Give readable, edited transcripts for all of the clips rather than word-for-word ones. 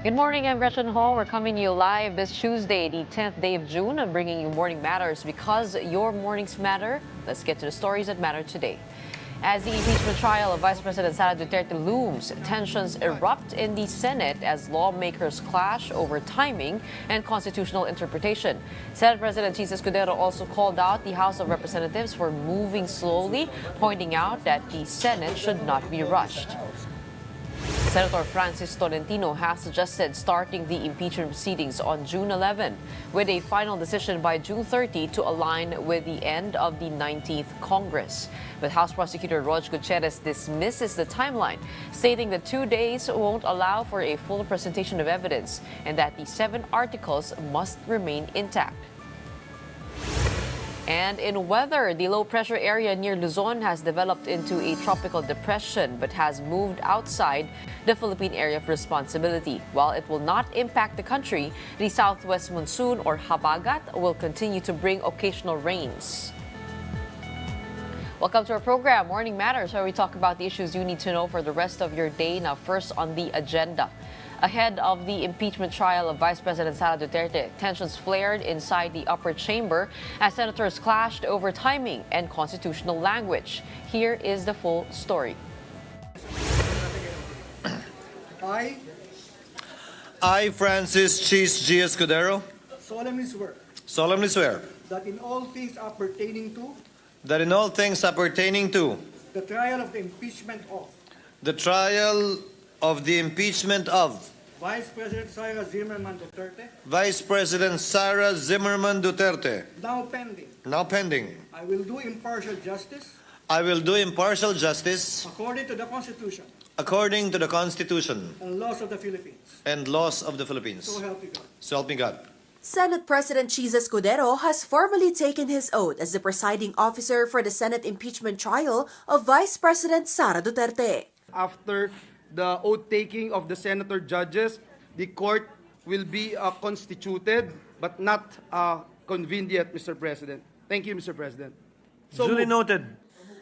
Good morning, I'm Gretchen Ho. We're coming to you live this Tuesday, the 10th day of June. I'm bringing you Morning Matters because your mornings matter. Let's get to the stories that matter today. As the impeachment trial of Vice President Sara Duterte looms, tensions erupt in the Senate as lawmakers clash over timing and constitutional interpretation. Senate President Escudero also called out the House of Representatives for moving slowly, pointing out that the Senate should not be rushed. Senator Francis Tolentino has suggested starting the impeachment proceedings on June 11, with a final decision by June 30 to align with the end of the 19th Congress. But House Prosecutor Rog Gutierrez dismisses the timeline, stating that 2 days won't allow for a full presentation of evidence and that the 7 articles must remain intact. And in weather, the low-pressure area near Luzon has developed into a tropical depression but has moved outside the Philippine area of responsibility. While it will not impact the country, the southwest monsoon or habagat will continue to bring occasional rains. Welcome to our program, Morning Matters, where we talk about the issues you need to know for the rest of your day. Now, first on the agenda. Ahead of the impeachment trial of Vice President Sara Duterte, tensions flared inside the upper chamber as senators clashed over timing and constitutional language. Here is the full story. I, Francis Cheese G. Escudero, solemnly swear that in all things appertaining to the trial of the impeachment of Vice President Sara Zimmerman Duterte, now pending, I will do impartial justice according to the Constitution according to the Constitution and laws of the Philippines. So So help me God. So help me God. Senate President Cheese Escudero has formally taken his oath as the presiding officer for the Senate impeachment trial of Vice President Sara Duterte. After the oath-taking of the senator judges, the court will be constituted but not convened yet, Mr. President. Thank you, Mr. President. Duly noted.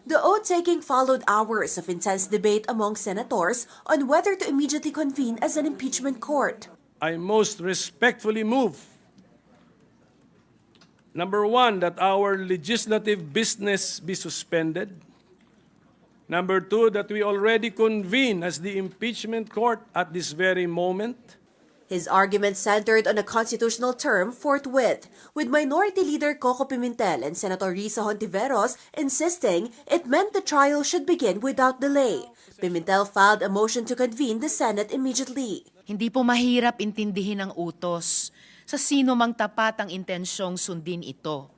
The oath-taking followed hours of intense debate among senators on whether to immediately convene as an impeachment court. I most respectfully move, number one, that our legislative business be suspended. Number two, that we already convene as the impeachment court at this very moment. His argument centered on a constitutional term forthwith, with Minority Leader Coco Pimentel and Senator Risa Hontiveros insisting it meant the trial should begin without delay. Pimentel filed a motion to convene the Senate immediately. Hindi po mahirap intindihin ang utos sa sino mang tapat ang intensyong sundin ito.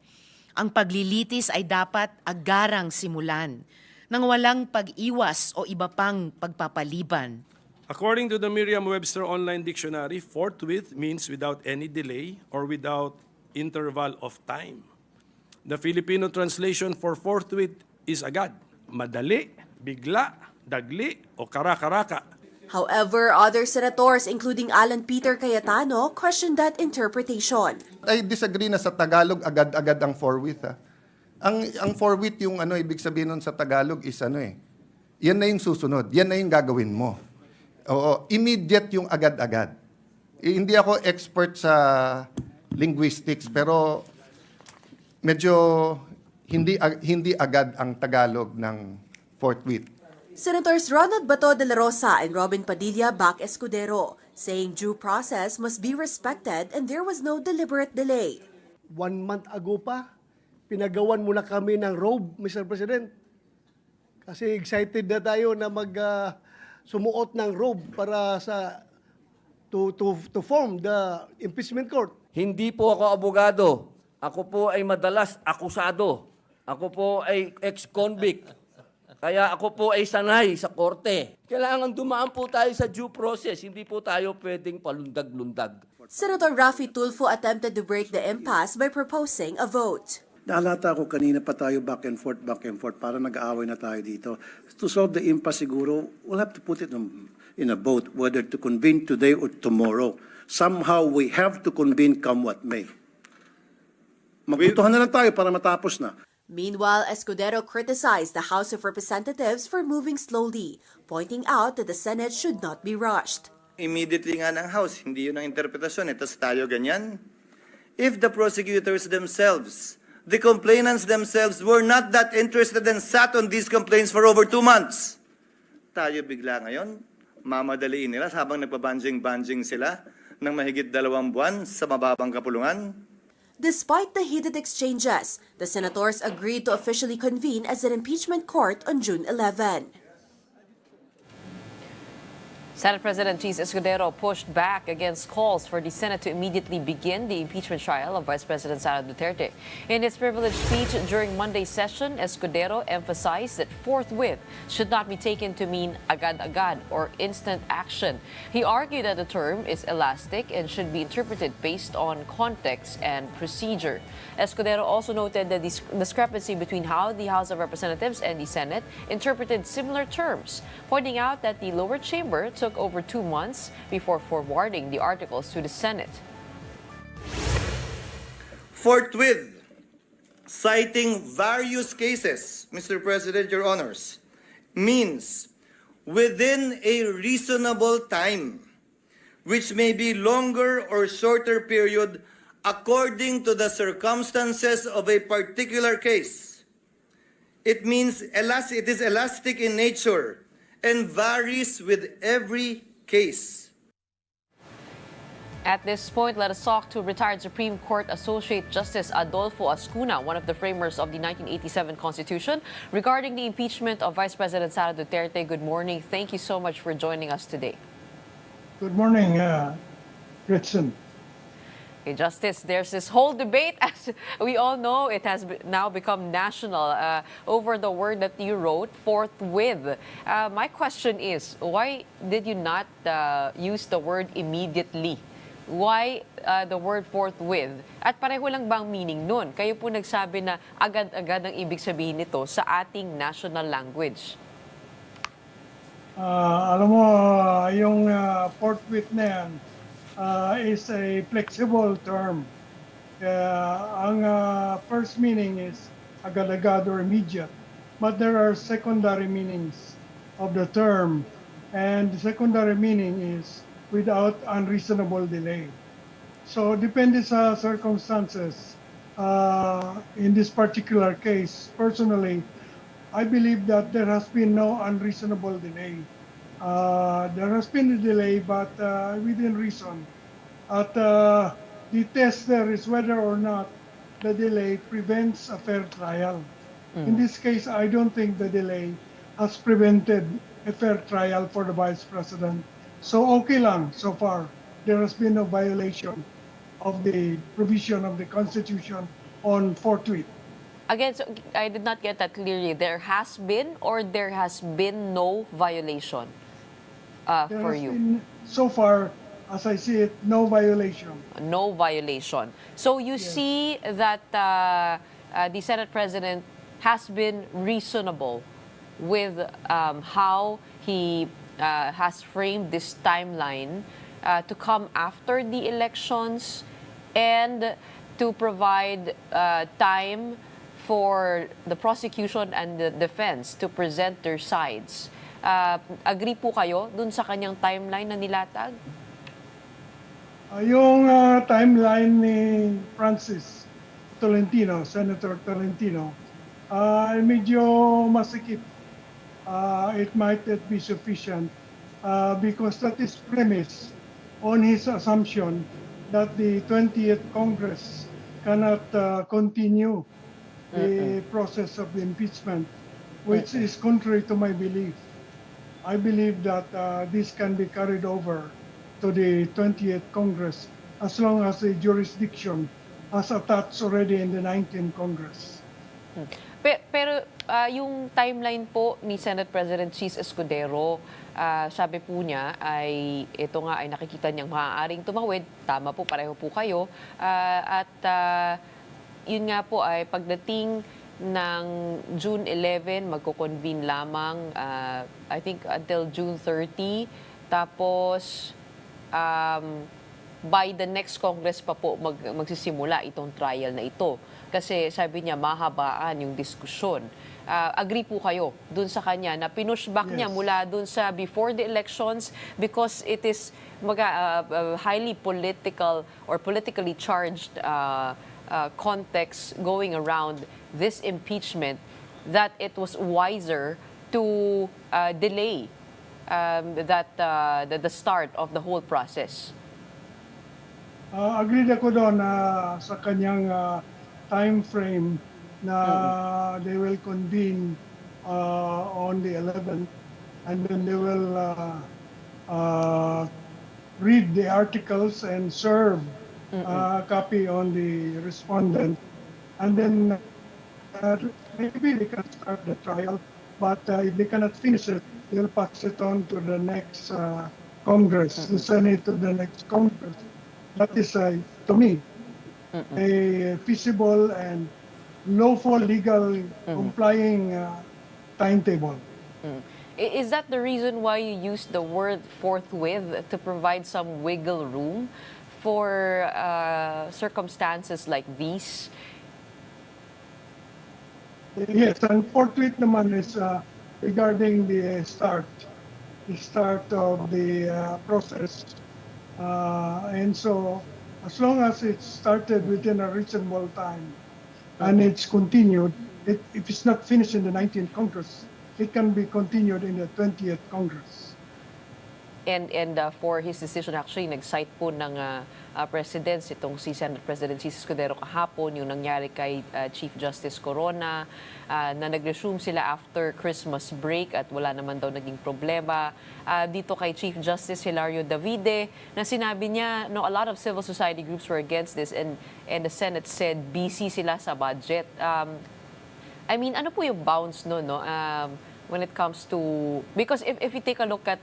Ang paglilitis ay dapat agarang simulan nang walang pag-iwas o iba pang pagpapaliban. According to the Merriam-Webster Online Dictionary, forthwith means without any delay or without interval of time. The Filipino translation for forthwith is agad, madali, bigla, dagli, o kara-karaka. However, other senators, including Alan Peter Cayetano, questioned that interpretation. I disagree na sa Tagalog agad-agad ang forthwith. Ang forthwith yung ibig sabihin nun sa Tagalog is yan na yung susunod, yan na yung gagawin mo. Oo, immediate yung agad-agad. Hindi ako expert sa linguistics pero medyo hindi agad ang Tagalog ng forthwith. Senators Ronald Bato de la Rosa and Robin Padilla back Escudero, saying due process must be respected and there was no deliberate delay. 1 month ago pa, pinagawan mo na kami ng robe, Mr. President. Kasi excited na tayo na sumuot ng robe para to form the impeachment court. Hindi po ako abogado. Ako po ay madalas akusado. Ako po ay ex-convict. Kaya ako po ay sanay sa korte. Kailangan dumaan po tayo sa due process. Hindi po tayo pwedeng palundag-lundag. Senator Raffy Tulfo attempted to break the impasse by proposing a vote. Naalata ko kanina pa tayo back and forth, para nag-aaway na tayo dito. To solve the impasse siguro, we'll have to put it in a vote, whether to convene today or tomorrow. Somehow we have to convene come what may. Magbutuhan na lang tayo para matapos na. Meanwhile, Escudero criticized the House of Representatives for moving slowly, pointing out that the Senate should not be rushed. immediately nga ng House. Hindi yun ang interpretasyon. Tapos tayo ganyan. If the prosecutors themselves, the complainants themselves, were not that interested and sat on these complaints for over 2 months, tayo bigla ngayon, mamadaliin nila habang nagpabanjing-banjing sila ng mahigit 2 buwan sa mababang kapulungan. Despite the heated exchanges, the senators agreed to officially convene as an impeachment court on June 11. Senate President Escudero pushed back against calls for the Senate to immediately begin the impeachment trial of Vice President Sara Duterte. In his privileged speech during Monday's session, Escudero emphasized that forthwith should not be taken to mean agad-agad or instant action. He argued that the term is elastic and should be interpreted based on context and procedure. Escudero also noted the discrepancy between how the House of Representatives and the Senate interpreted similar terms, pointing out that the lower chamber took over 2 months before forwarding the articles to the Senate. Forthwith, citing various cases, Mr. President, Your Honors, means within a reasonable time, which may be longer or shorter period according to the circumstances of a particular case. It means it is elastic in nature and varies with every case. At this point, let us talk to retired Supreme Court Associate Justice Adolfo Ascuna, one of the framers of the 1987 Constitution, regarding the impeachment of Vice President Sara Duterte. Good morning. Thank you so much for joining us today. Good morning, Gretchen. Okay, Justice, there's this whole debate, as we all know, it has now become national over the word that you wrote, forthwith. My question is, why did you not use the word immediately? Why the word forthwith? At pareho lang bang meaning nun? Kayo po nagsabi na agad-agad ang ibig sabihin nito sa ating national language. Alam mo, yung forthwith na yan, is a flexible term. Ang first meaning is agad-agad or immediate, but there are secondary meanings of the term, and the secondary meaning is without unreasonable delay. So depende sa circumstances. In this particular case, personally, I believe that there has been no unreasonable delay. There has been a delay, but within reason. At the test there is whether or not the delay prevents a fair trial. In this case, I don't think the delay has prevented a fair trial for the Vice President. So okay lang so far. There has been no violation of the provision of the Constitution on forthwith. Again, so I did not get that clearly. There has been or there has been no violation There for has you? been, so far, as I see it, no violation. No violation. So you see that the Senate President has been reasonable with how he has framed this timeline to come after the elections and to provide time for the prosecution and the defense to present their sides. Agree po kayo dun sa kanyang timeline na nilatag? Yung timeline ni Francis Tolentino, Senator Tolentino, ay medyo masikip. It might not be sufficient because that is premised on his assumption that the 20th Congress cannot continue the process of the impeachment, which is contrary to my belief. I believe that this can be carried over to the 20th Congress as long as the jurisdiction has attached already in the 19th Congress. Pero yung timeline po ni Senate President Escudero, sabi po niya ay ito nga ay nakikita niyang maaaring tumawid. Tama po, pareho po kayo. At yun nga po ay pagdating ng June 11, magko-convene lamang, I think until June 30. Tapos, by the next Congress pa po magsisimula itong trial na ito. Kasi sabi niya, mahabaan yung diskusyon. agree po kayo dun sa kanya na pinush back niya mula dun sa before the elections because it is highly political or politically charged context going around this impeachment, that it was wiser to delay the start of the whole process. Agreed ako doon sa kanyang time frame na they will convene on the 11th, and then they will read the articles and serve a copy on the respondent, and then maybe they can start the trial, but if they cannot finish it, they'll pass it on to the next Congress, the Senate to the next Congress. That is, to me, a feasible and lawful, legal, complying timetable. Is that the reason why you used the word forthwith, to provide some wiggle room for circumstances like these? Yes, and forthwith naman is regarding the start of the process. And so, as long as it's started within a reasonable time and it's continued, if it's not finished in the 19th Congress, it can be continued in the 20th Congress. And for his decision, actually, nag-cite po ng President, itong si Senate President si Escudero kahapon, yung nangyari kay Chief Justice Corona, na nag-resume sila after Christmas break at wala naman daw naging problema. Dito kay Chief Justice Hilario Davide, na sinabi niya, no, a lot of civil society groups were against this, and the Senate said busy sila sa budget. I mean, ano po yung bounds no? When it comes to, because if you take a look at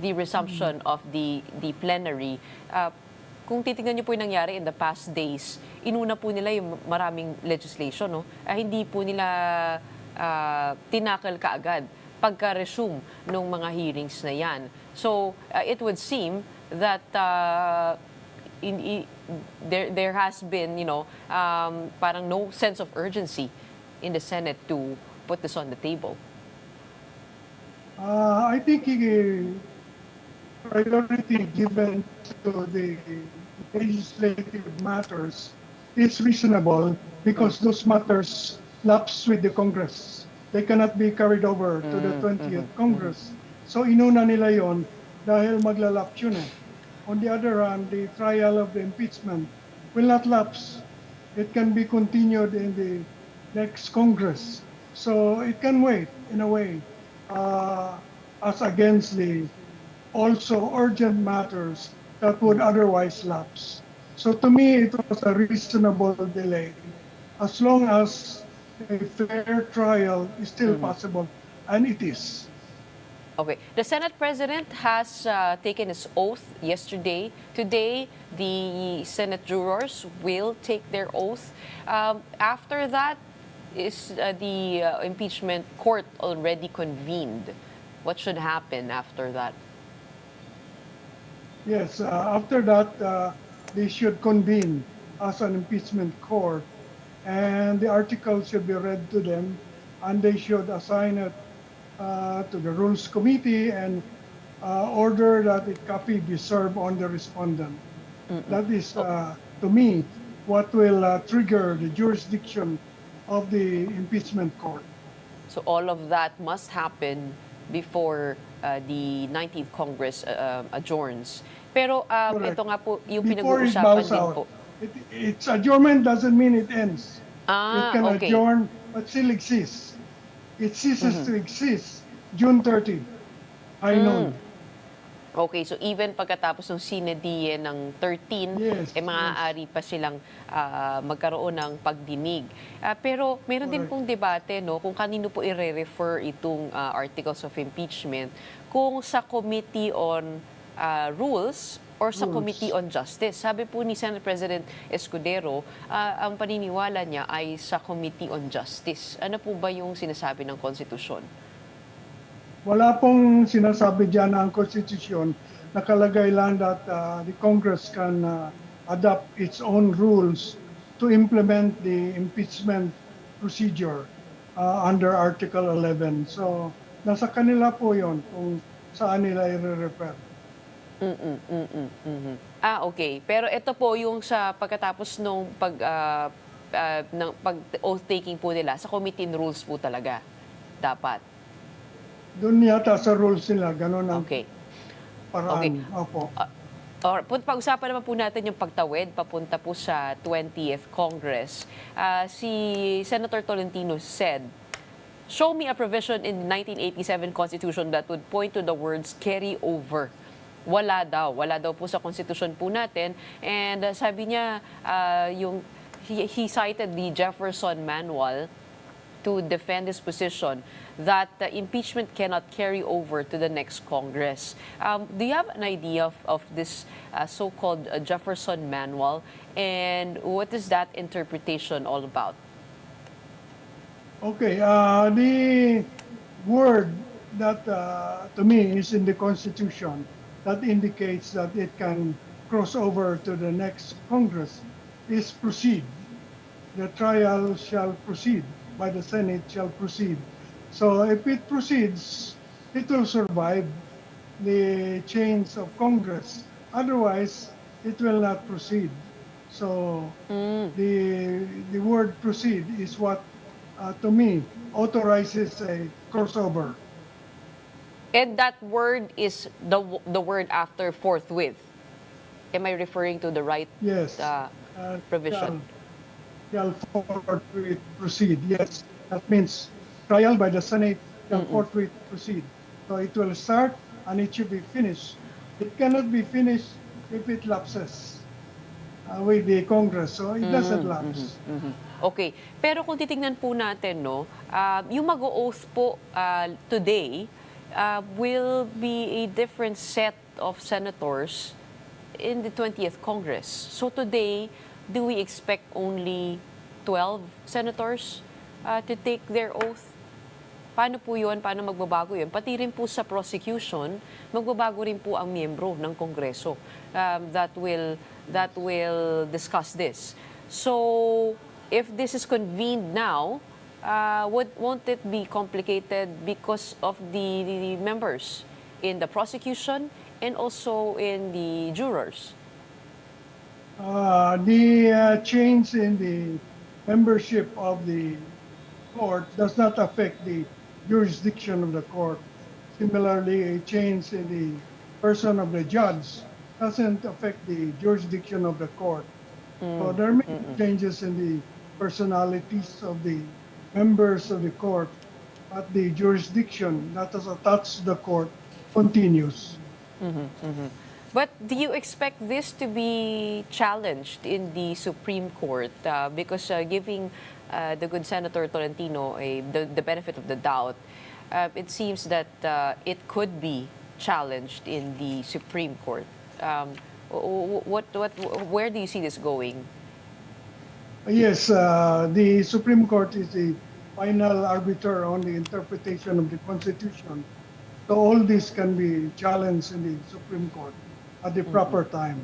the resumption of the plenary, kung titingnan niyo po yung nangyari in the past days, inuna po nila yung maraming legislation, no? Hindi po nila tinakal kaagad pagka-resume ng mga hearings na yan. So, it would seem that there has been, parang no sense of urgency in the Senate to put this on the table. I think priority given to the legislative matters is reasonable because those matters lapse with the Congress. They cannot be carried over to the 20th Congress. So inuna nila yon dahil maglalapse yun eh. On the other hand, the trial of the impeachment will not lapse. It can be continued in the next Congress. So it can wait in a way. As against the also urgent matters that would otherwise lapse. So to me, it was a reasonable delay, as long as a fair trial is still possible, and it is. Okay. The Senate President has taken his oath yesterday. Today, the Senate jurors will take their oath. After that, is the impeachment court already convened? What should happen after that? Yes, after that, they should convene as an impeachment court, and the articles should be read to them, and they should assign it to the Rules Committee and order that a copy be served on the respondent. That is, to me, what will trigger the jurisdiction of the impeachment court. So all of that must happen before the 19th Congress adjourns. Pero Correct. ito nga po yung Before it pinag-uusapan bows din out. po. Its adjournment doesn't mean it ends. It can Okay. adjourn but still exists. It ceases to exist June 30. I know. Okay, so even pagkatapos ng sine die ng 13, Yes, maaari pa silang magkaroon ng pagdinig. Pero meron din pong debate, no, kung kanino po i-refer itong articles of impeachment, kung sa Committee on Rules or sa Committee on Justice. Sabi po ni Senate President Escudero, ang paniniwala niya ay sa Committee on Justice. Ano po ba yung sinasabi ng konstitusyon? Wala pong sinasabi dyan ang Constitution. Nakalagay lang that the Congress can adopt its own rules to implement the impeachment procedure. under Article 11. So, nasa kanila po yon kung saan nila i-refer. Okay. Pero ito po yung sa pagkatapos nung pag oath taking po nila sa committee rules po talaga dapat. Doon yata sa rules nila, ganun ang Okay. paraan. Okay. Opo. Pag-usapan naman po natin yung pagtawid papunta po sa 20th Congress. Si Senator Tolentino said, "Show me a provision in the 1987 Constitution that would point to the words carry over." Wala daw po sa Constitution po natin. And sabi niya, he cited the Jefferson Manual to defend his position that impeachment cannot carry over to the next Congress. Do you have an idea of this so-called Jefferson Manual, and what is that interpretation all about? Okay, the word that to me is in the Constitution that indicates that it can cross over to the next Congress is proceed. The trial shall proceed, by the Senate shall proceed. So if it proceeds, it will survive the change of Congress. Otherwise, it will not proceed. So the word proceed is what, to me, authorizes a crossover. And that word is the word after forthwith. Am I referring to the right Yes. provision? Shall forthwith proceed. Yes, that means trial by the Senate shall forthwith proceed. So it will start and it should be finished. It cannot be finished if it lapses with the Congress. So it doesn't lapse. Okay. Pero kung titingnan po natin, no, yung mag-oath po today will be a different set of senators in the 20th Congress. So today, do we expect only 12 senators to take their oath? Paano po yun? Paano magbabago yun? Pati rin po sa prosecution, magbabago rin po ang miyembro ng Kongreso that will discuss this. So, if this is convened now, won't it be complicated because of the members in the prosecution and also in the jurors? The change in the membership of the court does not affect the jurisdiction of the court. Similarly, a change in the person of the judge doesn't affect the jurisdiction of the court. So there may be changes in the personalities of the members of the court, but the jurisdiction that has attached the court continues. But do you expect this to be challenged in the Supreme Court? Because giving the good Senator Tolentino the benefit of the doubt, it seems that it could be challenged in the Supreme Court. Where do you see this going? Yes, the Supreme Court is the final arbiter on the interpretation of the Constitution. So all this can be challenged in the Supreme Court at the proper time.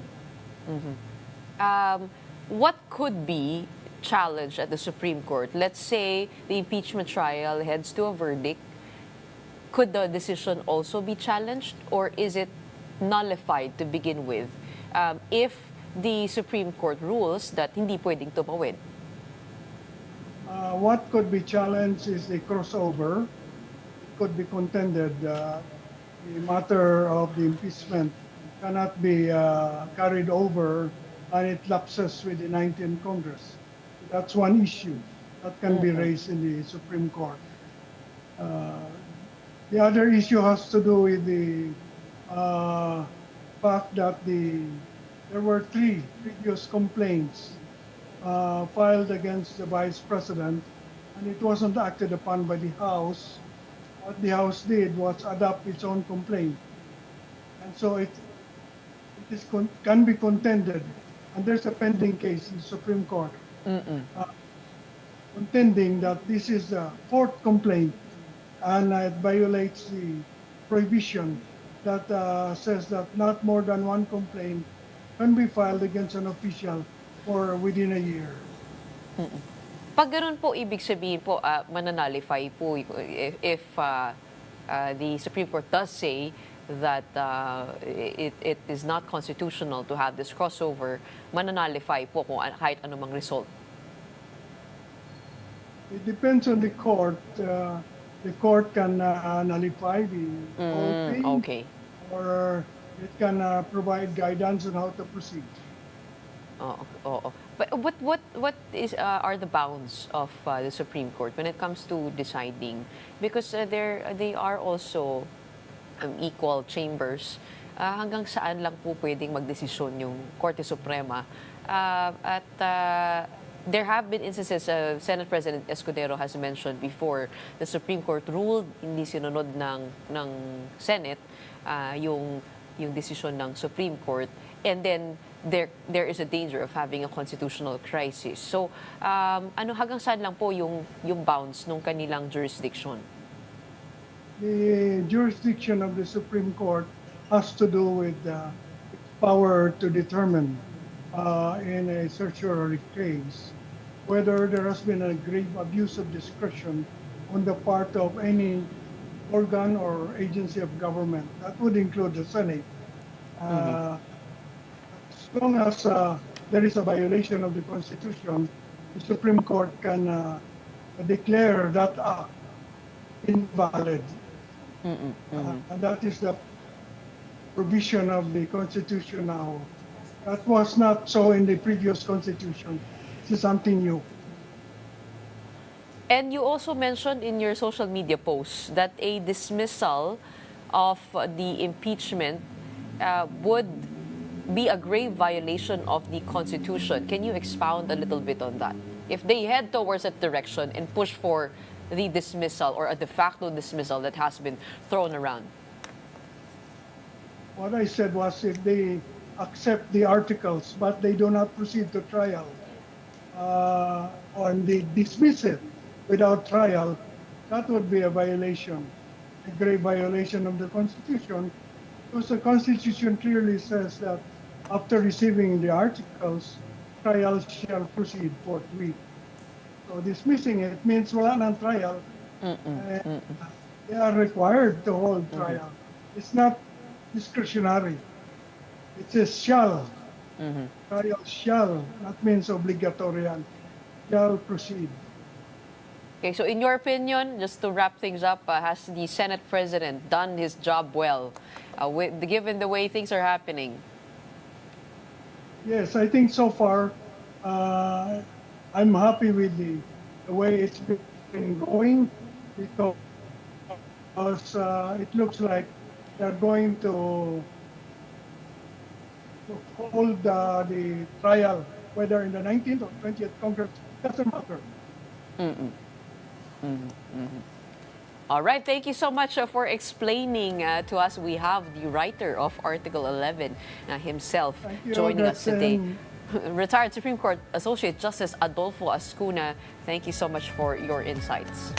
What could be challenged at the Supreme Court? Let's say the impeachment trial heads to a verdict. Could the decision also be challenged, or is it nullified to begin with if the Supreme Court rules that hindi pwedeng tumawid? What could be challenged is the crossover. Could be contended. The matter of the impeachment cannot be carried over and it lapses with the 19th Congress. That's one issue that can be raised in the Supreme Court. The other issue has to do with the fact that there were 3 previous complaints filed against the Vice President, and it wasn't acted upon by the House. What the House did was adopt its own complaint. And so it can be contended, and there's a pending case in the Supreme Court contending that this is the 4th complaint, and it violates the prohibition that says that not more than 1 complaint can be filed against an official for within a year. Pag ganun po, ibig sabihin po, mananalify po if the Supreme Court does say that it is not constitutional to have this crossover, mananalify po kung kahit anumang result. It depends on the court. The court can nullify the whole thing, Okay. or it can provide guidance on how to proceed. Oo. But what is are the bounds of the Supreme Court when it comes to deciding? Because they are also equal chambers. Hanggang saan lang po pwedeng magdesisyon yung Korte Suprema? There have been instances, Senate President Escudero has mentioned before, the Supreme Court ruled hindi sinunod ng Senate yung desisyon ng Supreme Court, and then there is a danger of having a constitutional crisis. So, hanggang saan lang po yung bounds nung kanilang jurisdiction? The jurisdiction of the Supreme Court has to do with the power to determine in a certiorari case whether there has been a grave abuse of discretion on the part of any organ or agency of government. That would include the Senate. As long as there is a violation of the Constitution, the Supreme Court can declare that act invalid. And that is the provision of the Constitution now. That was not so in the previous Constitution. This is something new. And you also mentioned in your social media posts that a dismissal of the impeachment would be a grave violation of the Constitution. Can you expound a little bit on that? If they head towards that direction and push for the dismissal or a de facto dismissal that has been thrown around. What I said was if they accept the articles but they do not proceed to trial, or they dismiss it without trial, that would be a violation, a grave violation of the Constitution, because the Constitution clearly says that after receiving the articles, trial shall proceed forthwith. So dismissing it means wala ng trial. They are required to hold trial. It's not discretionary. It says shall. Trial shall. That means obligatory. Shall proceed. Okay, so in your opinion, just to wrap things up, has the Senate President done his job well, given the way things are happening? Yes, I think so far, I'm happy with the way it's been going, because it looks like they're going to hold the trial, whether in the 19th or 20th Congress, doesn't matter. All right, thank you so much for explaining to us. We have the writer of Article 11 himself joining us today. Retired Supreme Court Associate Justice Adolfo Ascuna, thank you so much for your insights.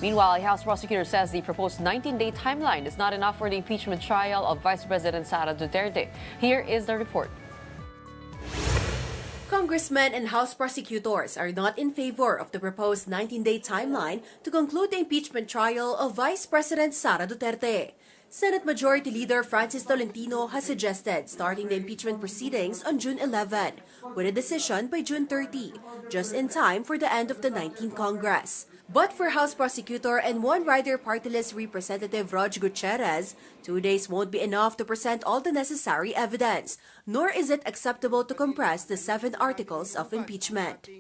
Meanwhile, a House prosecutor says the proposed 19-day timeline is not enough for the impeachment trial of Vice President Sara Duterte. Here is the report. Congressmen and House prosecutors are not in favor of the proposed 19-day timeline to conclude the impeachment trial of Vice President Sara Duterte. Senate Majority Leader Francis Tolentino has suggested starting the impeachment proceedings on June 11, with a decision by June 30, just in time for the end of the 19th Congress. But for House Prosecutor and One Rider Party List Representative Rog Gutierrez, 2 days won't be enough to present all the necessary evidence, nor is it acceptable to compress the 7 articles of impeachment.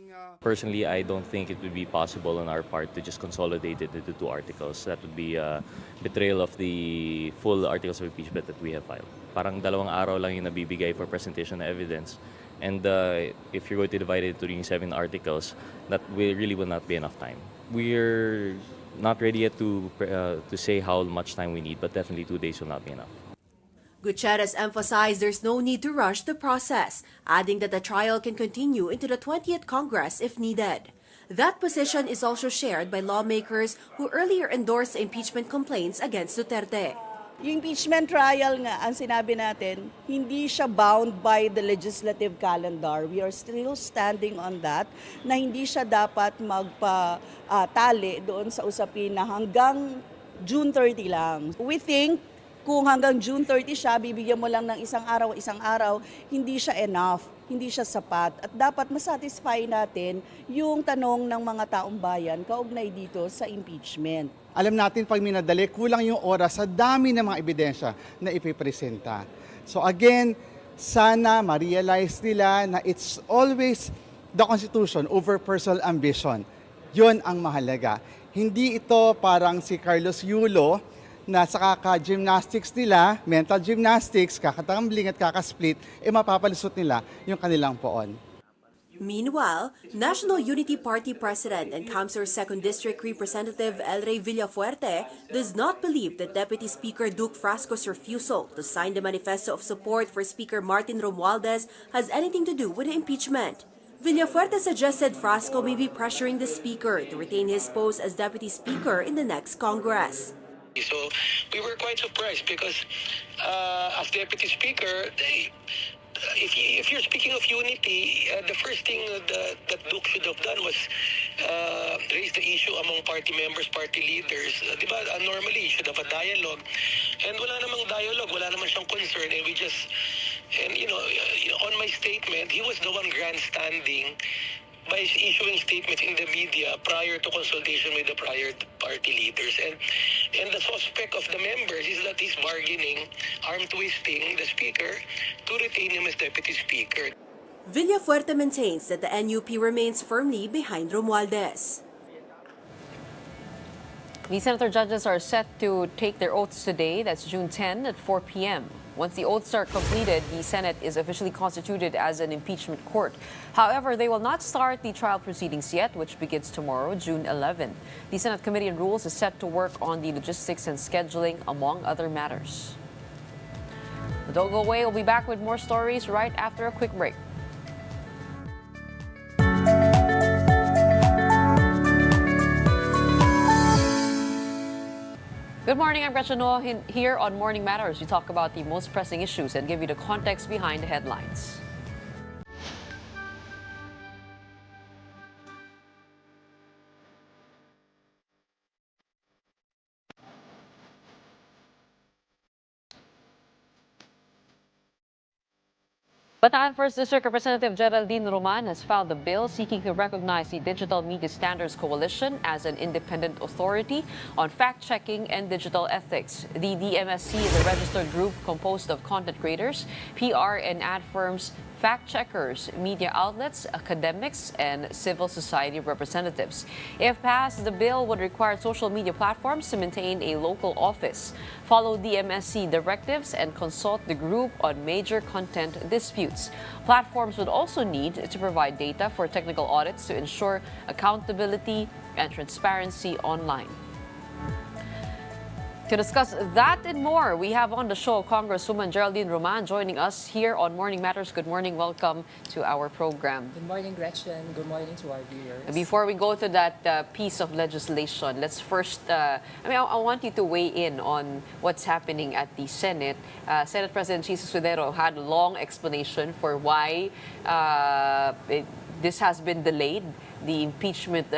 Personally, I don't think it would be possible on our part to just consolidate it into 2 articles. That would be a betrayal of the full articles of impeachment that we have filed. Parang 2 araw lang yung nabibigay for presentation of evidence. And if you're going to divide it into 7 articles, that really will not be enough time. We're not ready yet to say how much time we need, but definitely 2 days will not be enough. Gutierrez emphasized there's no need to rush the process, adding that the trial can continue into the 20th Congress if needed. That position is also shared by lawmakers who earlier endorsed impeachment complaints against Duterte. Yung impeachment trial nga, ang sinabi natin, hindi siya bound by the legislative calendar. We are still standing on that, na hindi siya dapat magpa-tali doon sa usapin na hanggang June 30 lang. We think kung hanggang June 30 siya, bibigyan mo lang ng isang araw, hindi siya enough, hindi siya sapat. At dapat masatisfy natin yung tanong ng mga taong bayan kaugnay dito sa impeachment. Alam natin pag minadali, kulang yung oras sa dami ng mga ebidensya na ipipresenta. So again, sana ma-realize nila na it's always the Constitution over personal ambition. Yun ang mahalaga. Hindi ito parang si Carlos Yulo na sa kaka-gymnastics nila, mental gymnastics, kakatambling at kakasplit, mapapalisot nila yung kanilang poon. Meanwhile, National Unity Party President and Kamsur 2nd District Representative El Rey Villafuerte does not believe that Deputy Speaker Duke Frasco's refusal to sign the manifesto of support for Speaker Martin Romualdez has anything to do with the impeachment. Villafuerte suggested Frasco may be pressuring the Speaker to retain his post as Deputy Speaker in the next Congress. So we were quite surprised because as Deputy Speaker, if you're speaking of unity, the first thing that Duke should have done was raise the issue among party members, party leaders. Di ba? Normally, you should have a dialogue. And wala namang dialogue, wala naman siyang concern. And we just, on my statement, he was the one grandstanding by issuing statements in the media prior to consultation with the prior party leaders. And the suspect of the members is that he's bargaining, arm twisting the speaker to retain him as deputy speaker. Villafuerte maintains that the NUP remains firmly behind Romualdez. The senator judges are set to take their oaths today. That's June 10 at 4 p.m. Once the oaths are completed, the Senate is officially constituted as an impeachment court. However, they will not start the trial proceedings yet, which begins tomorrow, June 11. The Senate Committee on Rules is set to work on the logistics and scheduling, among other matters. But don't go away. We'll be back with more stories right after a quick break. Good morning, I'm Gretchen Ho. Here on Morning Matters, we talk about the most pressing issues and give you the context behind the headlines. Bataan 1st District Representative Geraldine Roman has filed a bill seeking to recognize the Digital Media Standards Coalition as an independent authority on fact-checking and digital ethics. The DMSC is a registered group composed of content creators, PR and ad firms, fact-checkers, media outlets, academics, and civil society representatives. If passed, the bill would require social media platforms to maintain a local office, follow DMSC directives, and consult the group on major content disputes. Platforms would also need to provide data for technical audits to ensure accountability and transparency online. To discuss that and more, we have on the show Congresswoman Geraldine Roman joining us here on Morning Matters. Good morning. Welcome to our program. Good morning, Gretchen. Good morning to our viewers. Before we go to that piece of legislation, let's first, I want you to weigh in on what's happening at the Senate. Senate President Escudero had a long explanation for why this has been delayed, the impeachment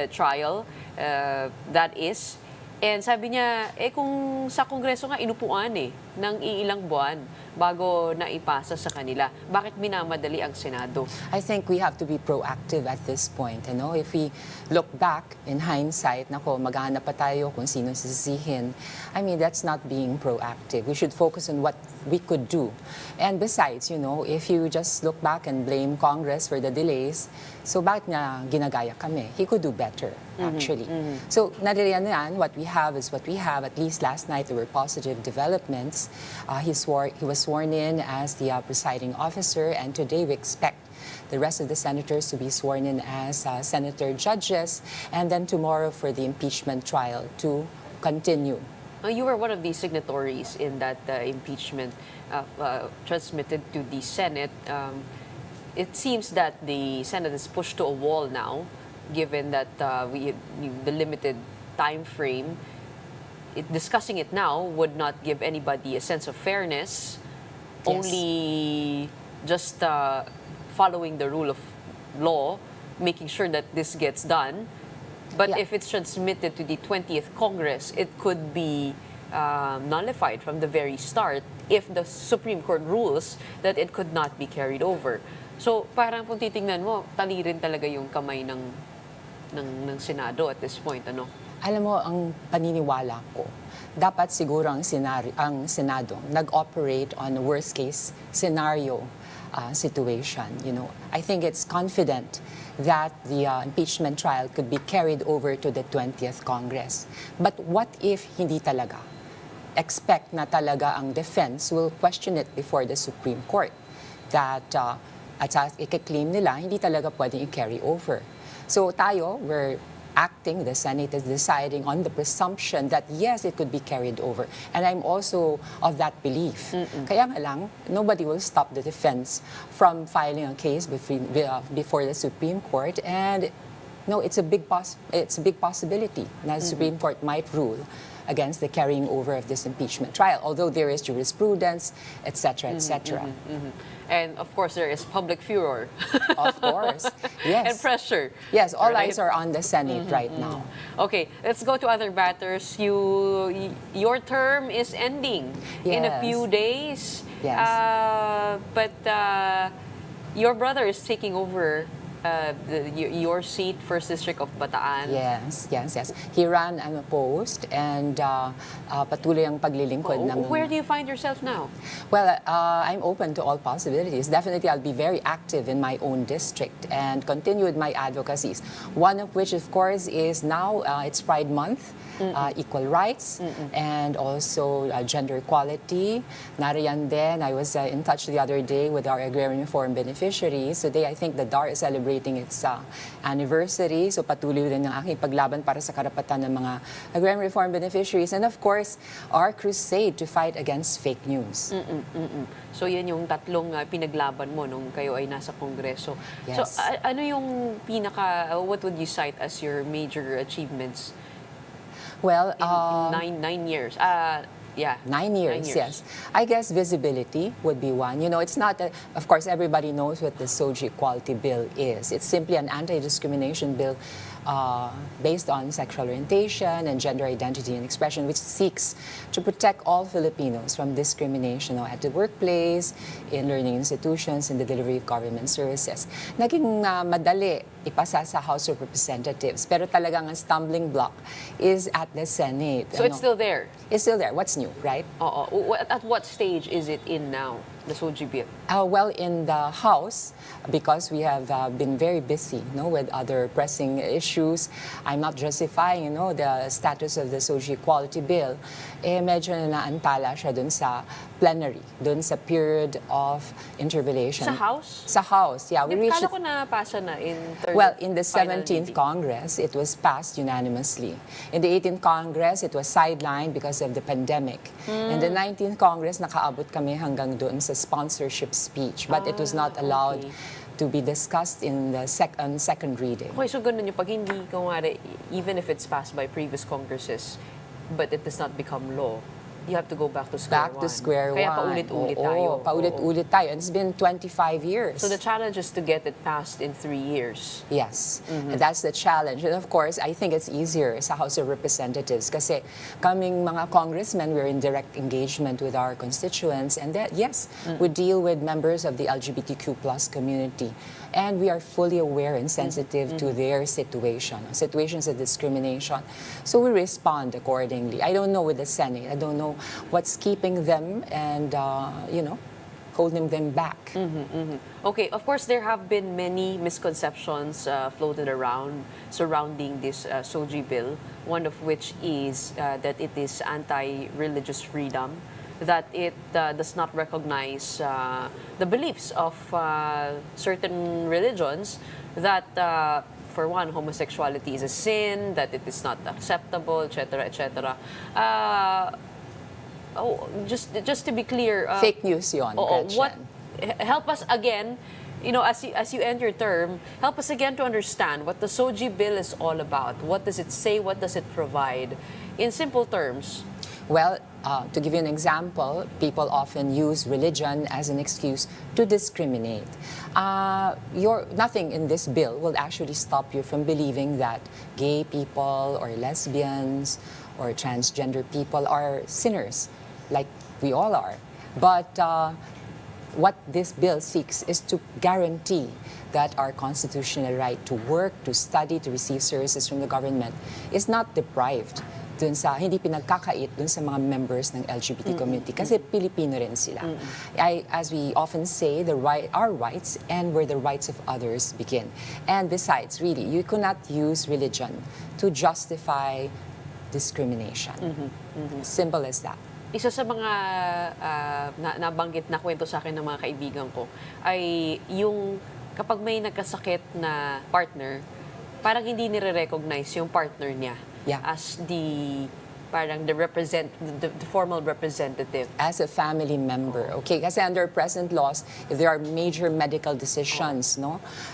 trial, that is. And sabi niya, kung sa Kongreso nga inupuan ng iilang buwan bago naipasa sa kanila, bakit minamadali ang Senado? I think we have to be proactive at this point. If we look back in hindsight, maghahanap pa tayo kung sino sisisihin. I mean, that's not being proactive. We should focus on what we could do. And besides, if you just look back and blame Congress for the delays, so bakit niya ginagaya kami? He could do better, actually. So, naririyan yan, what we have is what we have. At least last night, there were positive developments. He was sworn in as the presiding officer, and today we expect the rest of the senators to be sworn in as senator judges, and then tomorrow for the impeachment trial to continue. You were one of the signatories in that impeachment transmitted to the Senate. It seems that the Senate is pushed to a wall now, given that the limited time frame. discussing it now would not give anybody a sense of fairness, Yes. only just following the rule of law, making sure that this gets done. But Yeah. if it's transmitted to the 20th Congress, it could be nullified from the very start if the Supreme Court rules that it could not be carried over. So parang kung titingnan mo, talirin talaga yung kamay ng Senado at this point, ano? Alam mo, ang paniniwala ko, dapat siguro ang Senado nag-operate on a worst-case scenario situation. You know, I think it's confident that the impeachment trial could be carried over to the 20th Congress. But what if hindi talaga? Expect na talaga ang defense will question it before the Supreme Court. That at i-claim nila, hindi talaga pwedeng i-carry over. So tayo, we're acting, the Senate is deciding on the presumption that yes, it could be carried over. And I'm also of that belief. Kaya nga lang, nobody will stop the defense from filing a case before the Supreme Court. And no, it's a big possibility that the Supreme Court might rule against the carrying over of this impeachment trial, although there is jurisprudence, etc., etc. And of course, there is public furor. Of course, yes. And pressure. Yes, all right? eyes are on the Senate right now. Okay, let's go to other matters. Your term is ending in a Yes. few days. Yes. But your brother is taking over your seat, First District of Bataan. Yes. He ran unopposed and patuloy ang paglilingkod ng... Where do you find yourself now? Well, I'm open to all possibilities. Definitely, I'll be very active in my own district and continue with my advocacies. One of which, of course, is now it's Pride Month, equal rights, and also gender equality. Nariyan din, I was in touch the other day with our agrarian reform beneficiaries. Today, I think the DAR is celebrating its anniversary. So patuloy din ang aking paglaban para sa karapatan ng mga agrarian reform beneficiaries. And of course, our crusade to fight against fake news. So yan yung tatlong pinaglaban mo nung kayo ay nasa Kongreso. Yes. So ano yung what would you cite as your major achievements Well, in 9 years? Yeah. 9 years, yes. I guess visibility would be one. You know, it's not that, of course, everybody knows what the SOGI Equality Bill is. It's simply an anti-discrimination bill based on sexual orientation and gender identity and expression, which seeks to protect all Filipinos from discrimination at the workplace, in learning institutions, in the delivery of government services. Naging madali ipasa sa House of Representatives, pero talagang ang stumbling block is at the Senate. So it's still there? It's still there. What's new, right? At what stage is it in now, the SOGI bill? Well, in the House, because we have been very busy, with other pressing issues, I'm not justifying, the status of the SOGI Equality Bill. Medyo naantala siya dun sa plenary, dun sa period of interpellation. Sa House? Sa House, yeah. Kala ko napasa na in third. Well, in the final 17th reading. Congress, it was passed unanimously. In the 18th Congress, it was sidelined because of the pandemic. In the 19th Congress, nakaabot kami hanggang doon sa sponsorship speech, but it was not allowed to be discussed in the second reading. Okay, so ganun yung pag hindi, even if it's passed by previous Congresses, but it does not become law, you have to go back to square one. Back to square Kaya one. paulit-ulit Oo, tayo. paulit-ulit tayo. And it's been 25 years. So the challenge is to get it passed in 3 years. Yes, that's the challenge. And of course, I think it's easier sa House of Representatives kasi kaming mga congressmen, we're in direct engagement with our constituents. And that, yes, we deal with members of the LGBTQ plus community. And we are fully aware and sensitive to their situations of discrimination. So we respond accordingly. I don't know with the Senate. I don't know what's keeping them and, holding them back. Okay, of course, there have been many misconceptions floated around surrounding this SOGI bill, one of which is that it is anti-religious freedom, that it does not recognize the beliefs of certain religions, that for one, homosexuality is a sin, that it is not acceptable, etc., etc. Just to be clear, Fake news yun, Gretchen. help us again as you end your term, help us again to understand what the SOGI bill is all about. What does it say? What does it provide? In simple terms. Well, to give you an example, people often use religion as an excuse to discriminate. Nothing in this bill will actually stop you from believing that gay people or lesbians or transgender people are sinners, like we all are. But what this bill seeks is to guarantee that our constitutional right to work, to study, to receive services from the government is not deprived dun sa, hindi pinagkakait dun sa mga members ng LGBT community kasi Pilipino rin sila. As we often say, our rights end where the rights of others begin. And besides, really, you cannot use religion to justify discrimination. Simple as that. Isa sa mga nabanggit na kwento sa akin ng mga kaibigan ko ay yung kapag may nagkasakit na partner, parang hindi nire-recognize yung partner niya as the formal representative. As a family member. Okay, kasi under present laws, if there are major medical decisions,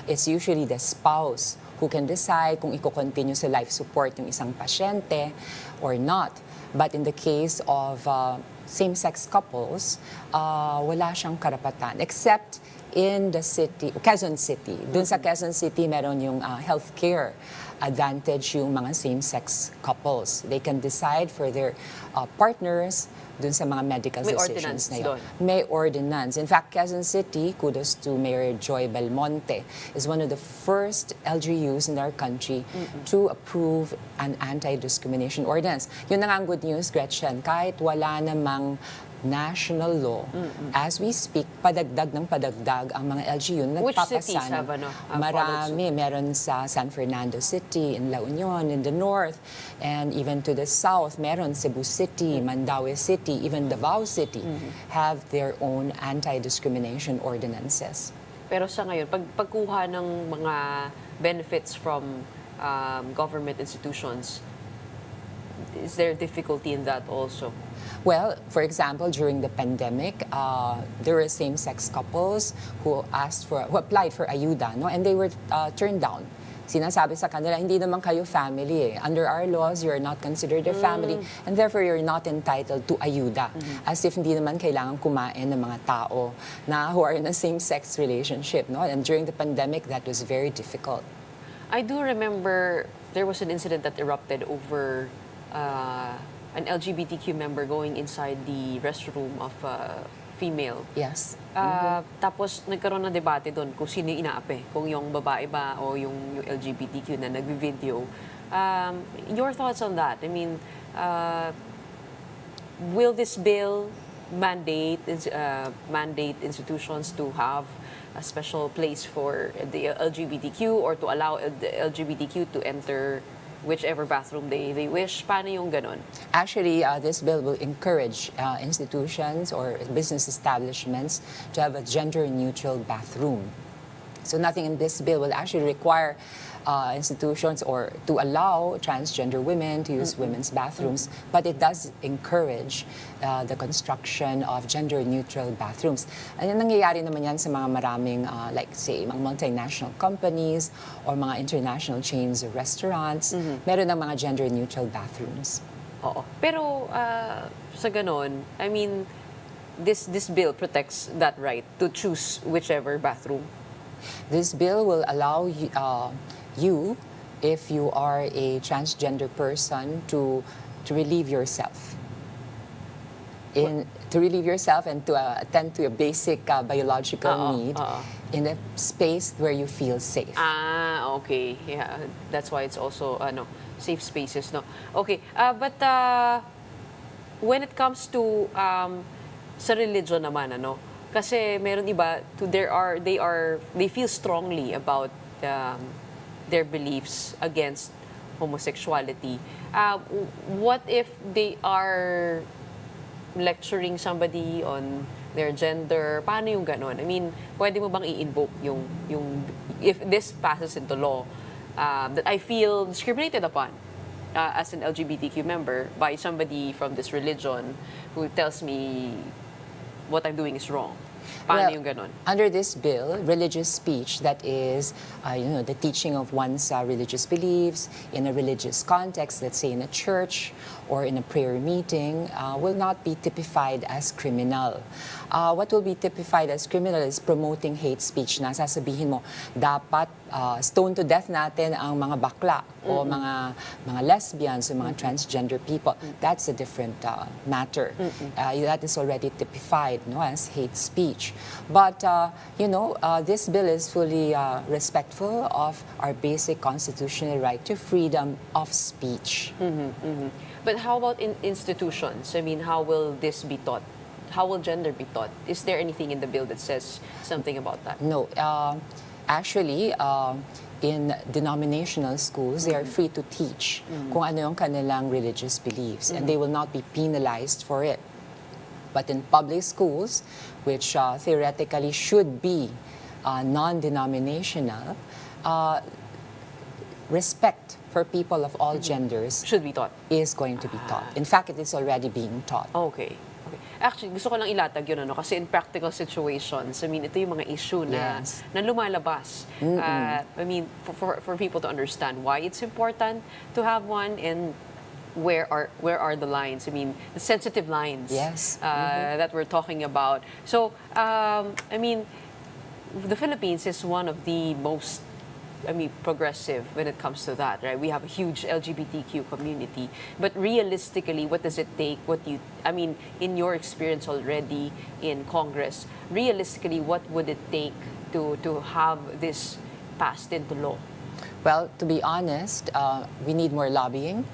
it's usually the spouse who can decide kung i-continue sa life support yung isang pasyente or not. But in the case of same-sex couples, wala siyang karapatan. Except in the city, Quezon City. Doon sa Quezon City, meron yung healthcare advantage yung mga same-sex couples. They can decide for their partners dun sa mga medical decisions na yun. May ordinance. In fact, Quezon City, kudos to Mayor Joy Belmonte, is one of the first LGUs in our country to approve an anti-discrimination ordinance. Yun na nga ang good news, Gretchen. Kahit wala namang national law, as we speak, padagdag ng padagdag ang mga LGU na Which cities have marami. Meron sa San Fernando City, in La Union, in the north, and even to the south, meron Cebu City, Mandaue City, even Davao City have their own anti-discrimination ordinances. Pero sa ngayon, pagkuha ng mga benefits from government institutions, is there difficulty in that also? Well, for example, during the pandemic, there were same-sex couples who applied for ayuda, and they were turned down. Sinasabi sa kanila, hindi naman kayo family. Under our laws, you're not considered a family, and therefore you're not entitled to ayuda. As if hindi naman kailangan kumain ng mga tao who are in a same-sex relationship. And during the pandemic, that was very difficult. I do remember there was an incident that erupted over an LGBTQ member going inside the restroom of a female. Yes. Tapos nagkaroon ng debate doon kung sino yung inaapi, kung yung babae ba o yung LGBTQ na nagvi-video. Your thoughts on that? I mean, will this bill mandate institutions to have a special place for the LGBTQ or to allow the LGBTQ to enter whichever bathroom they wish? Paano yung ganon? Actually, this bill will encourage institutions or business establishments to have a gender-neutral bathroom. So nothing in this bill will actually require institutions or to allow transgender women to use women's bathrooms, but it does encourage the construction of gender-neutral bathrooms. And nangyayari naman yan sa mga maraming, like say, mga multinational companies or mga international chains of restaurants. Meron ng mga gender-neutral bathrooms. Oo. Pero sa ganon, I mean, this bill protects that right to choose whichever bathroom. This bill will allow you, if you are a transgender person, to relieve yourself. To relieve yourself and to attend to a basic biological need in a space where you feel safe. Okay. Yeah, that's why it's also safe spaces, no. Okay, but when it comes to sa religion naman, kasi meron iba they feel strongly about their beliefs against homosexuality. What if they are lecturing somebody on their gender? Paano yung ganon? I mean, pwede mo bang i-invoke yung if this passes into law that I feel discriminated upon as an LGBTQ member by somebody from this religion who tells me what I'm doing is wrong? Paano yung ganon? Under this bill, religious speech that is, the teaching of one's religious beliefs in a religious context, let's say in a church or in a prayer meeting, will not be typified as criminal. What will be typified as criminal is promoting hate speech na sasabihin mo, dapat stone to death natin ang mga bakla o mga lesbians o mga transgender people. That's a different matter. That is already typified as hate speech. But, this bill is fully respectful of our basic constitutional right to freedom of speech. But how about in institutions? I mean, how will this be taught? How will gender be taught? Is there anything in the bill that says something about that? No. Actually, in denominational schools, they are free to teach kung ano yung kanilang religious beliefs, and they will not be penalized for it. But in public schools, which theoretically should be non-denominational, respect for people of all genders should be taught. Is going to be taught. In fact, it is already being taught. Okay. Actually, gusto ko lang ilatag yun, kasi in practical situations, I mean, ito yung mga issue na lumalabas. I mean, for people to understand why it's important to have one and where are the lines? I mean, the sensitive lines that we're talking about. So, I mean, the Philippines is one of the most progressive when it comes to that, right? We have a huge LGBTQ community, but realistically, what does it take? In your experience already in Congress, realistically, what would it take to have this passed into law? Well, to be honest, we need more lobbying,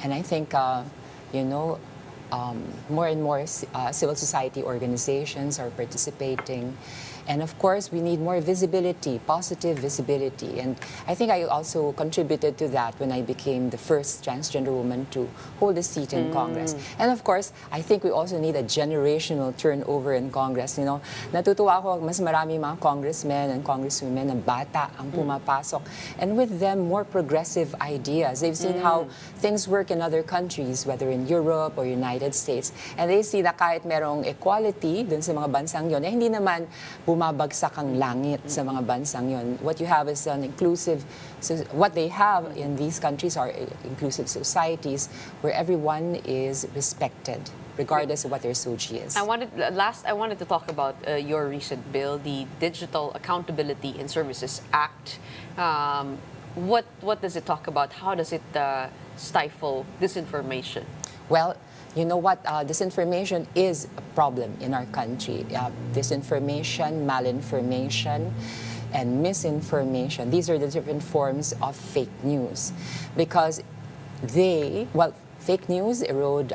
and I think, more and more civil society organizations are participating. And of course, we need more visibility, positive visibility. And I think I also contributed to that when I became the first transgender woman to hold a seat in Congress. And of course, I think we also need a generational turnover in Congress. Natutuwa ako, mas marami mga congressmen and congresswomen na bata ang pumapasok. And with them, more progressive ideas. They've seen how things work in other countries, whether in Europe or United States. And they see na kahit merong equality dun sa mga bansang yon, hindi naman bumabagsak ang langit sa mga bansang yon. What you have is an inclusive, what they have in these countries are inclusive societies where everyone is respected, regardless of what their soji is. I wanted to talk about your recent bill, the Digital Accountability in Services Act. What does it talk about? How does it stifle disinformation? Well, you know what? Disinformation is a problem in our country. Disinformation, malinformation, and misinformation. These are the different forms of fake news. Because fake news erode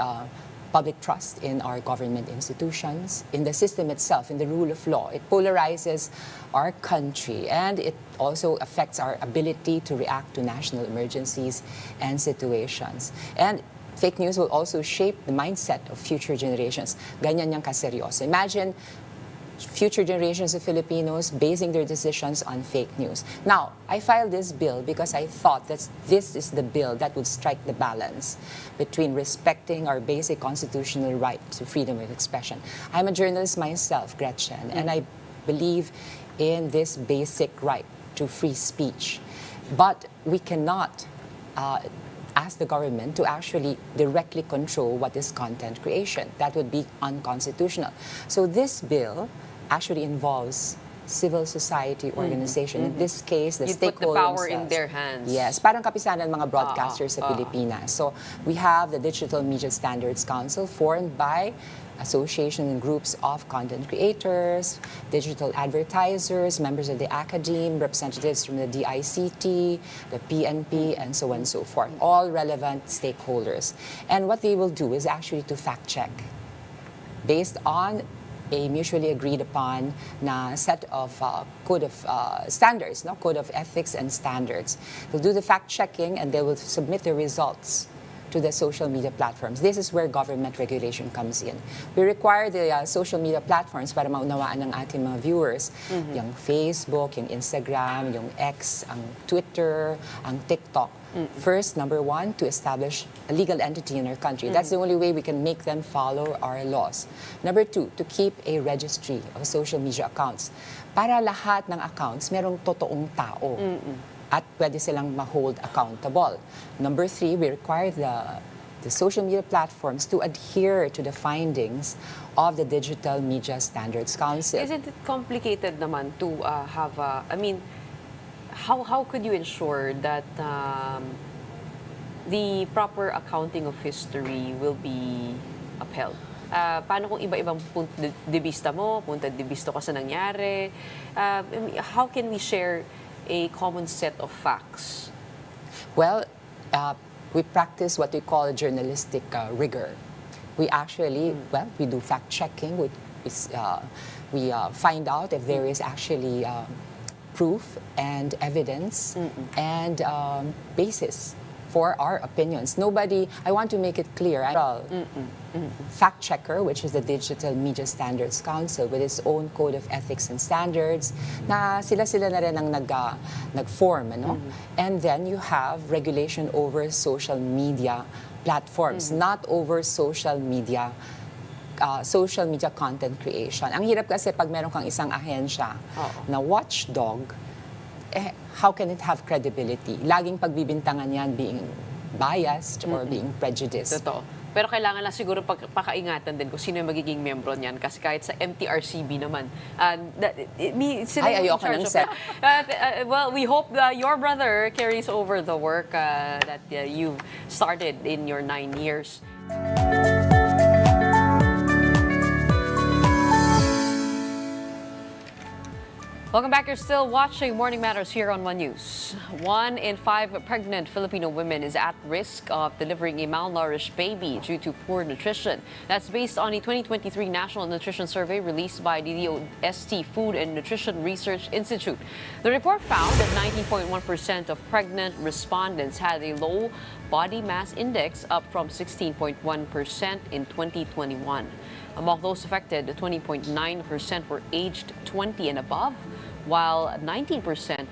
public trust in our government institutions, in the system itself, in the rule of law. It polarizes our country, and it also affects our ability to react to national emergencies and situations. And fake news will also shape the mindset of future generations. Ganyan yang kaseryoso. Imagine future generations of Filipinos basing their decisions on fake news. Now, I filed this bill because I thought that this is the bill that would strike the balance between respecting our basic constitutional right to freedom of expression. I'm a journalist myself, Gretchen, and I believe in this basic right to free speech. But we cannot ask the government to actually directly control what is content creation. That would be unconstitutional. So this bill actually involves civil society organization. In this case, the stakeholders. Put the power in their hands. Yes, parang kapisanan ng mga broadcasters sa Pilipinas. So we have the Digital Media Standards Council formed by association and groups of content creators, digital advertisers, members of the academe, representatives from the DICT, the PNP, and so on and so forth, all relevant stakeholders. And what they will do is actually to fact check based on a mutually agreed upon set of code of standards, code of ethics and standards. They'll do the fact checking and they will submit the results to the social media platforms. This is where government regulation comes in. We require the social media platforms para maunawaan ng ating mga viewers, yung Facebook, yung Instagram, yung X, ang Twitter, ang TikTok, First, number one, to establish a legal entity in our country. That's the only way we can make them follow our laws. Number two, to keep a registry of social media accounts. Para lahat ng accounts, merong totoong tao. At pwede silang ma-hold accountable. Number three, we require the social media platforms to adhere to the findings of the Digital Media Standards Council. Isn't it complicated naman to have I mean, how could you ensure that the proper accounting of history will be upheld? Paano kung iba-ibang punto de vista mo, punto de vista ka sa nangyari? How can we share a common set of facts? Well, we practice what we call journalistic rigor. We actually, we do fact-checking. We find out if there is actually proof and evidence and basis for our opinions. I want to make it clear, fact checker, which is the Digital Media Standards Council with its own code of ethics and standards, na sila na rin ang nag-form, ano? And then you have regulation over social media platforms, not over social media content creation. Ang hirap kasi pag meron kang isang ahensya na watchdog, how can it have credibility? Laging pagbibintangan yan being biased or being prejudiced. Totoo. Pero kailangan lang siguro pakaingatan din kung sino yung magiging membro niyan. Kasi kahit sa MTRCB naman, sila yung ayoko in ng charge of well, we hope your brother carries over the work that you've started in your 9 years. Welcome back. You're still watching Morning Matters here on One News. 1 in 5 pregnant Filipino women is at risk of delivering a malnourished baby due to poor nutrition. That's based on a 2023 National Nutrition Survey released by the DOST Food and Nutrition Research Institute. The report found that 19.1% of pregnant respondents had a low body mass index, up from 16.1% in 2021. Among those affected, 20.9% were aged 20 and above, while 19%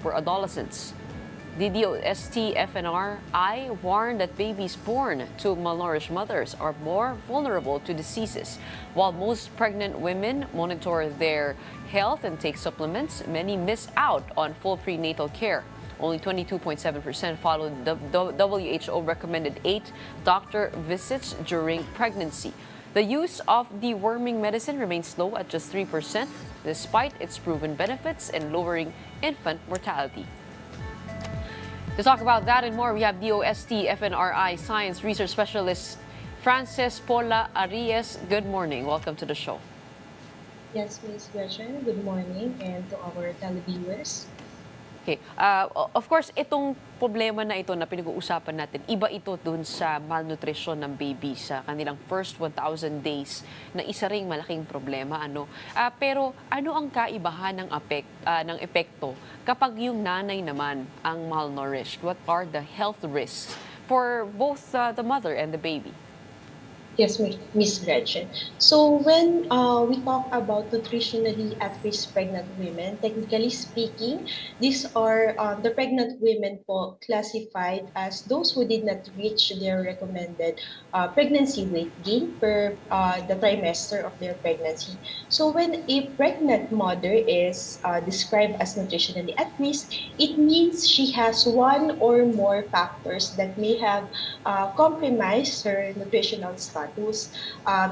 were adolescents. The DOST FNRI warned that babies born to malnourished mothers are more vulnerable to diseases. While most pregnant women monitor their health and take supplements, many miss out on full prenatal care. Only 22.7% followed the WHO recommended 8 doctor visits during pregnancy. The use of deworming medicine remains low at just 3%, despite its proven benefits in lowering infant mortality. To talk about that and more, we have DOST FNRI Science Research Specialist Frances Paula Arias. Good morning. Welcome to the show. Yes, Ms. Gretchen. Good morning, and to our televiewers. Okay. Of course, itong problema na ito na pinag-uusapan natin, iba ito dun sa malnutrition ng baby sa kanilang first 1,000 days na isa ring malaking problema. Pero ano ang kaibahan ng epekto kapag yung nanay naman ang malnourished? What are the health risks for both the mother and the baby? Yes, Miss Gretchen. So when we talk about nutritionally at-risk pregnant women, technically speaking, these are the pregnant women classified as those who did not reach their recommended pregnancy weight gain per the trimester of their pregnancy. So when a pregnant mother is described as nutritionally at risk, it means she has one or more factors that may have compromised her nutritional status,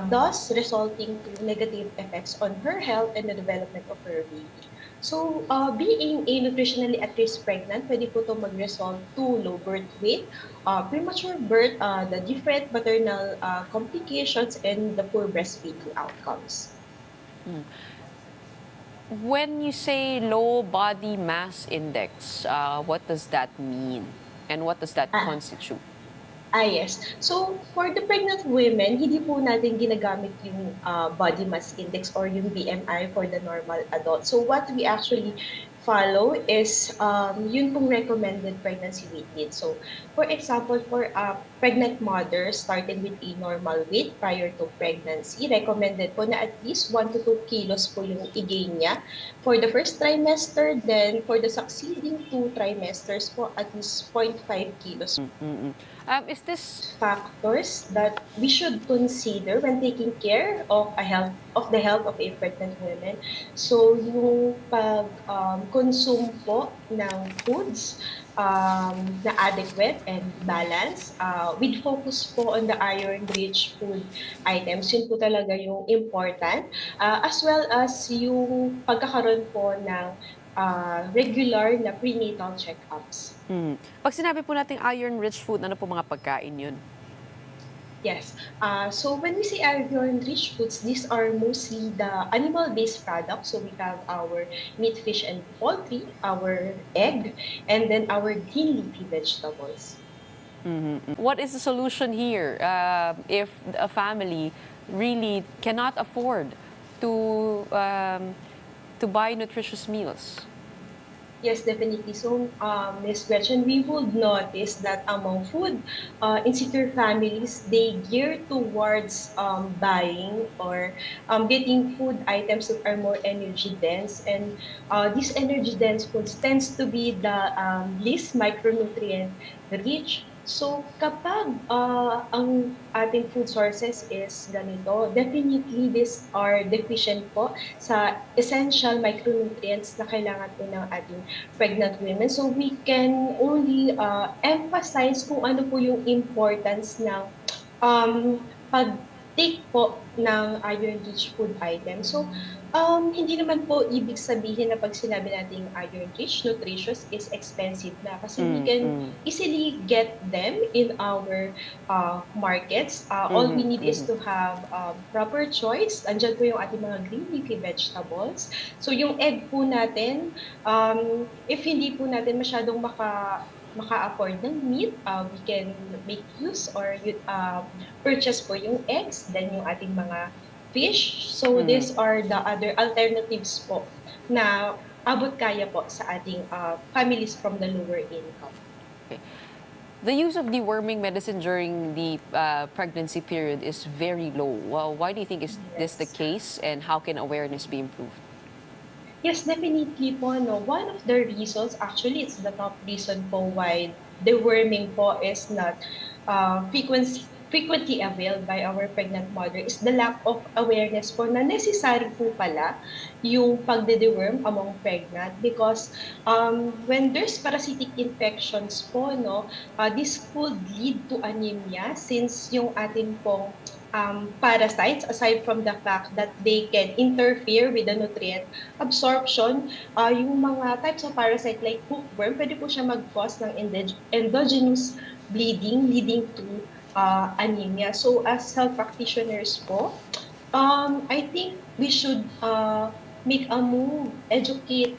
thus resulting to negative effects on her health and the development of her baby. So, being a nutritionally at-risk pregnant, pwede po ito mag-result to low birth weight, premature birth, the different maternal complications, and the poor breastfeeding outcomes. When you say low body mass index, what does that mean? And what does that constitute? Yes. So, for the pregnant women, hindi po natin ginagamit yung body mass index or yung BMI for the normal adult. So, what we actually follow is yun pong recommended pregnancy weight need. So, for example, for a pregnant mother starting with a normal weight prior to pregnancy, recommended po na at least 1 to 2 kilos po yung i-gain niya for the first trimester. Then, for the succeeding 2 trimesters po, at least 0.5 kilos. Is this Factors that we should consider when taking care of the health of a pregnant woman. So yung consume po ng foods na adequate and balanced, with focus po on the iron-rich food items. Yun po talaga yung important, as well as yung pagkakaroon po ng regular na prenatal check-ups. Pag sinabi po nating iron-rich food, ano po mga pagkain yun? Yes. So when we say iron-rich foods, these are mostly the animal-based products. So we have our meat, fish, and poultry, our egg, and then our green leafy vegetables. What is the solution here if a family really cannot afford to buy nutritious meals? Yes, definitely. So, Ms. Gretchen, we would notice that among food insecure families, they gear towards buying or getting food items that are more energy dense. And these energy dense foods tends to be the least micronutrient rich. So, kapag ang ating food sources is ganito, definitely these are deficient po sa essential micronutrients na kailangan po ng ating pregnant women. So, we can only emphasize kung ano po yung importance ng pag-take po ng iron-rich food items. So, hindi naman po ibig sabihin na pag sinabi nating iron-rich, nutritious is expensive na kasi we can easily get them in our markets. All we need is to have proper choice. Andyan po yung ating mga green leafy vegetables. So yung egg po natin, if hindi po natin masyadong maka-afford ng meat, we can make use or purchase po yung eggs, then yung ating mga fish. So these are the other alternatives po na abot kaya po sa ating families from the lower income. Okay. The use of deworming medicine during the pregnancy period is very low. Well, why do you think is this the case, and how can awareness be improved? Yes, definitely po. No? One of the reasons, actually it's the top reason po why deworming po is not frequently availed by our pregnant mother is the lack of awareness po na necessary po pala yung pagde-deworm among pregnant, because when there's parasitic infections po, no, this could lead to anemia, since yung ating pong parasites, aside from the fact that they can interfere with the nutrient absorption, yung mga types of parasite like hookworm, pwede po siya mag-cause ng endogenous bleeding leading to anemia. So as health practitioners po, I think we should make a move, educate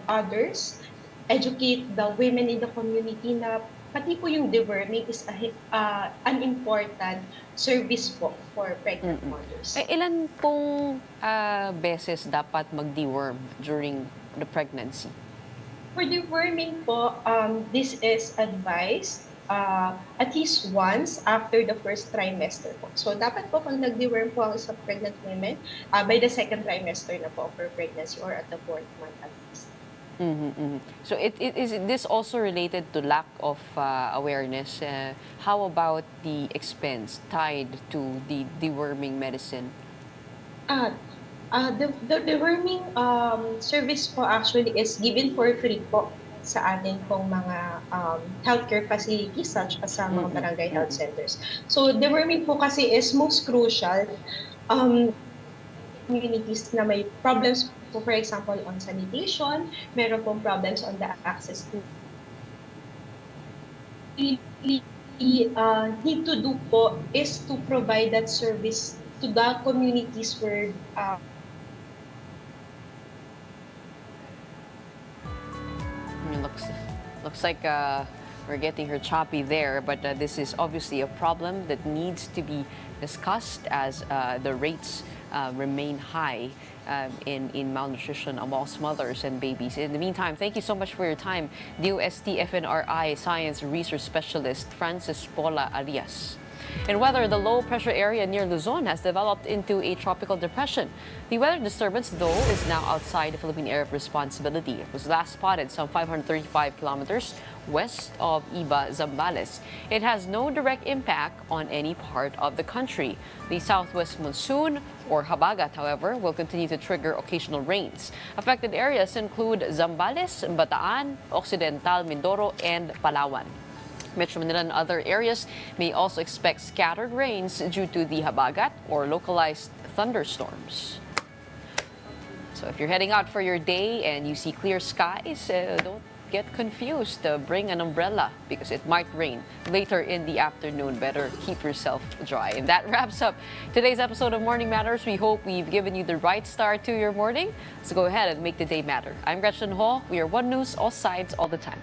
others, educate the women in the community na pati po yung deworming is an important service po for pregnant mothers. Ilan pong beses dapat mag-deworm during the pregnancy? For deworming po, this is advised at least once after the first trimester po. So, dapat po pag nag-deworm po ang isang pregnant women, by the second trimester na po for pregnancy or at the 4th month at least. So, is this also related to lack of awareness? How about the expense tied to the deworming medicine? The deworming service po actually is given for free po sa atin pong mga healthcare facilities such as sa mga barangay health centers. So, deworming po kasi is most crucial communities na may problems po, for example, on sanitation, meron pong problems on the access to need to do po is to provide that service to the communities where Looks like We're getting her choppy there, but this is obviously a problem that needs to be discussed as the rates remain high in malnutrition amongst mothers and babies. In the meantime, thank you so much for your time, DOST FNRI Science Research Specialist Francis Paula Arias. In weather, the low-pressure area near Luzon has developed into a tropical depression. The weather disturbance, though, is now outside the Philippine area of responsibility. It was last spotted some 535 kilometers west of Iba, Zambales. It has no direct impact on any part of the country. The southwest monsoon, or habagat, however, will continue to trigger occasional rains. Affected areas include Zambales, Bataan, Occidental Mindoro, and Palawan. Metro Manila and other areas may also expect scattered rains due to the habagat or localized thunderstorms. So if you're heading out for your day and you see clear skies, don't get confused. Bring an umbrella because it might rain later in the afternoon. Better keep yourself dry. And that wraps up today's episode of Morning Matters. We hope we've given you the right start to your morning. So go ahead and make the day matter. I'm Gretchen Ho. We are One News, all sides, all the time.